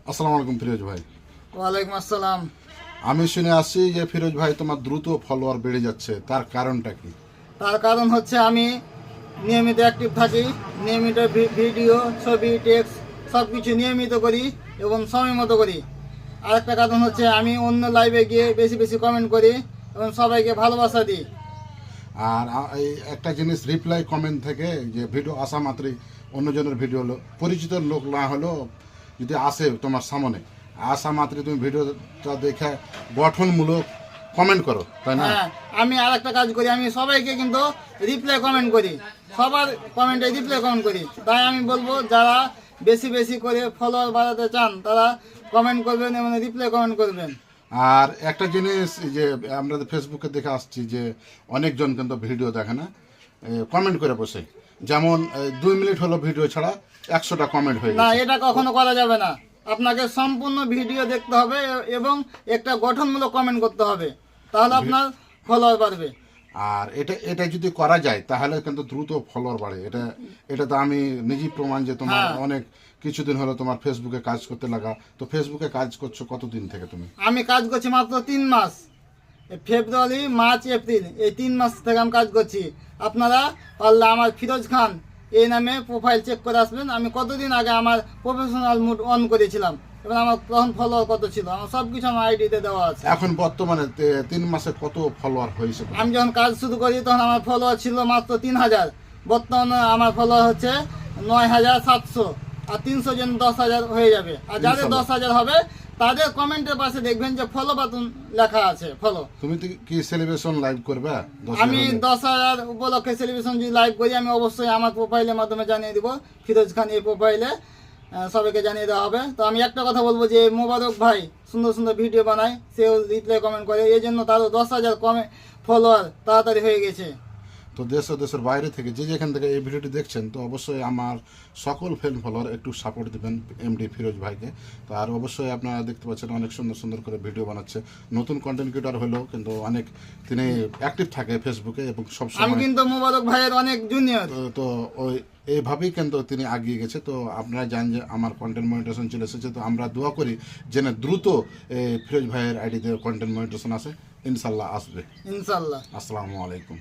আসসালামু আলাইকুম ফিরোজ ভাই। ওয়ালাইকুম আসসালাম। আমি শুনে আসছি যে ফিরোজ ভাই তোমার দ্রুত ফলোয়ার বেড়ে যাচ্ছে, তার কারণটা কি? তার কারণ হচ্ছে আমি নিয়মিত অ্যাক্টিভ থাকি, নিয়মিত ভিডিও, ছবি, টেক্সট সব কিছু নিয়মিত করি এবং সময় মতো করি। আরেকটা কারণ হচ্ছে আমি অন্য লাইভে গিয়ে বেশি বেশি কমেন্ট করি এবং সবাইকে ভালোবাসা দিই। আর এই একটা জিনিস, রিপ্লাই কমেন্ট থেকে যে ভিডিও আসা মাত্রই অন্যজনের ভিডিও হলো, পরিচিত লোক না হলেও যদি আসে তোমার সামনে, আসা মাত্রই তুমি ভিডিওটা দেখে গঠনমূলক কমেন্ট করো, তাই না? হ্যাঁ, আমি আরেকটা কাজ করি, আমি সবাইকে কিন্তু রিপ্লাই কমেন্ট করি, সবার কমেন্টে রিপ্লাই কমেন্ট করি। তাই আমি বলবো যারা বেশি বেশি করে ফলোয়ার বাড়াতে চান তারা কমেন্ট করবেন এবং রিপ্লাই কমেন্ট করবেন। আর একটা জিনিস যে আমরা ফেসবুকে দেখে আসছি যে অনেকজন কিন্তু ভিডিও দেখে না, কমেন্ট করে বসে, যেমন 2 মিনিট হলো ভিডিও ছাড়া 100টা কমেন্ট হয়ে না, গেছে। এটা কখনো করা যাবে না। আপনাকে সম্পূর্ণ ভিডিও দেখতে হবে এবং একটা গঠনমূলক কমেন্ট করতে হবে, তাহলে আপনার ফলোয়ার বাড়বে। আর এটা এটা যদি করা যায় তাহলে কিন্তু দ্রুত ফলোয়ার বাড়ে। এটা এটা তো আমি নিজেই প্রমাণ যে তোমার হ্যাঁ। অনেক কিছুদিন হলো তোমার ফেসবুকে কাজ করতে লাগা। তো ফেসবুকে কাজ করছো কতদিন থেকে তুমি? আমি কাজ করছি মাত্র 3 মাস, ফেব্রুয়ারি, মার্চ, এপ্রিল, এই 3 মাস থেকে আমি কাজ করছি। আপনারা পারলে আমার ফিরোজ খান এই নামে প্রোফাইল চেক করে আসবেন। আমি কতদিন আগে আমার প্রফেশনাল মুড অন করেছিলাম এবং আমার তখন ফলোয়ার কত ছিল, আমার সব কিছু আমার আইডিতে দেওয়া আছে। এখন বর্তমানে 3 মাসে কত ফলোয়ার হয়েছে তোমার? আমি যখন কাজ শুরু করি তখন আমার ফলোয়ার ছিল মাত্র 3000, বর্তমানে আমার ফলোয়ার হচ্ছে 9700, আর 300 জন 10,000 হয়ে যাবে। আর যাদের ইনশাল্লাহ। 10,000 হবে তাদের কমেন্টের পাশে দেখবেন যে ফলো বাটন লেখা আছে, ফলো। তুমি তো কি সেলিব্রেশন লাইভ করবে? আমি 10,000 উপলক্ষে সেলিব্রেশন যদি লাইভ করি আমি অবশ্যই আমার প্রোফাইলের মাধ্যমে জানিয়ে দিব, ফিরোজ খান এই প্রোফাইলে সবাইকে জানিয়ে দেওয়া হবে। তো আমি একটা কথা বলবো যে মোবারক ভাই সুন্দর সুন্দর ভিডিও বানায়, সেও রিপ্লাই কমেন্ট করে, এই জন্য তারও 10,000 ফলোয়ার তাড়াতাড়ি হয়ে গেছে। তো দেশ ও দেশের বাইরে থেকে যে যেখান থেকে এই ভিডিওটি দেখছেন, তো অবশ্যই আমার সকল ফ্যান ফলোয়ার একটু সাপোর্ট দেবেন এমডি ফিরোজ ভাইকে। তো আর অবশ্যই আপনারা দেখতে পাচ্ছেন অনেক সুন্দর সুন্দর করে ভিডিও বানাচ্ছে, নতুন কন্টেন্ট ক্রিয়েটর হলেও কিন্তু অনেক তিনি অ্যাক্টিভ থাকে ফেসবুকে এবং আমি সবসময়। কিন্তু মোবারক ভাইয়ের অনেক জুনিয়র। তো ওই এইভাবেই কিন্তু তিনি এগিয়ে গেছে। তো আপনারা জানেন যে আমার কন্টেন্ট মনিটেশন চলে এসেছে, তো আমরা দোয়া করি যেন দ্রুত ফিরোজ ভাইয়ের আইডিতে কন্টেন্ট মনিটেশন আসে, ইনশাল্লাহ আসবে। ইনশাল্লাহ। আসসালামু আলাইকুম।